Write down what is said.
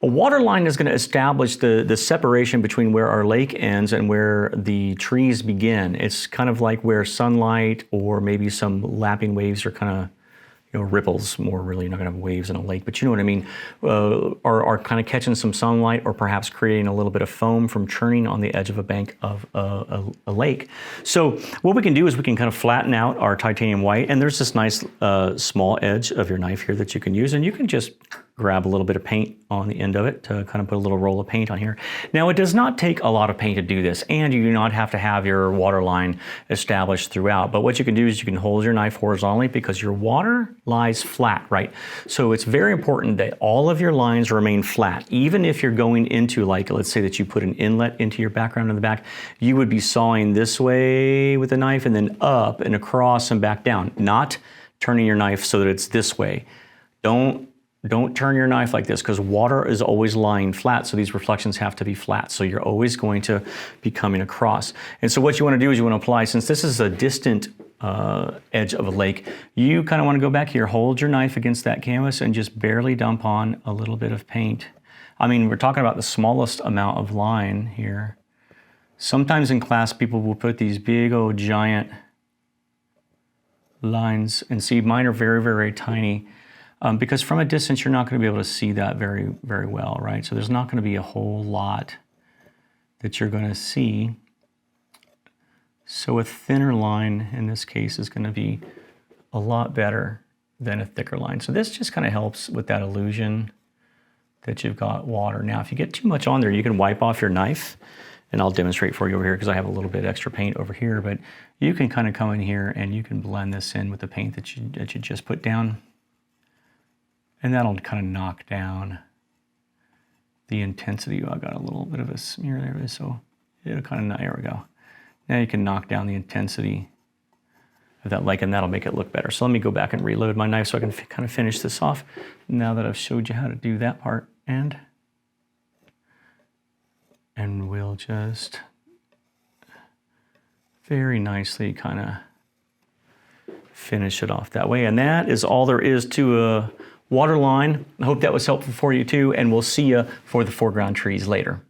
A water line is going to establish the separation between where our lake ends and where the trees begin. It's kind of like where sunlight or maybe some lapping waves are kind of, ripples more really. You're not going to have waves in a lake, but you know what I mean, are kind of catching some sunlight or perhaps creating a little bit of foam from churning on the edge of a bank of a lake. So what we can do is we can kind of flatten out our titanium white, and there's this nice small edge of your knife here that you can use, and you can just grab a little bit of paint on the end of it to kind of put a little roll of paint on here. Now, it does not take a lot of paint to do this, and you do not have to have your water line established throughout. But what you can do is you can hold your knife horizontally because your water lies flat, right? So it's very important that all of your lines remain flat. Even if you're going into, like, let's say that you put an inlet into your background in the back, you would be sawing this way with the knife and then up and across and back down, not turning your knife so that it's this way. Don't turn your knife like this because water is always lying flat, so these reflections have to be flat. So you're always going to be coming across. And so what you want to do is you want to apply, since this is a distant edge of a lake, you kind of want to go back here, hold your knife against that canvas and just barely dump on a little bit of paint. I mean, we're talking about the smallest amount of line here. Sometimes in class, people will put these big old giant lines, and see, mine are very, very tiny. Because from a distance, you're not going to be able to see that very, very well, right? So there's not going to be a whole lot that you're going to see. So a thinner line in this case is going to be a lot better than a thicker line. So this just kind of helps with that illusion that you've got water. Now, if you get too much on there, you can wipe off your knife, and I'll demonstrate for you over here because I have a little bit extra paint over here, but you can kind of come in here and you can blend this in with the paint that you just put down. And that'll kind of knock down the intensity. Oh, I got a little bit of a smear there, so it'll kind of, there we go. Now you can knock down the intensity of that lake, and that'll make it look better. So let me go back and reload my knife so I can kind of finish this off now that I've showed you how to do that part. And we'll just very nicely kind of finish it off that way. And that is all there is to a water line. I hope that was helpful for you too, and we'll see you for the foreground trees later.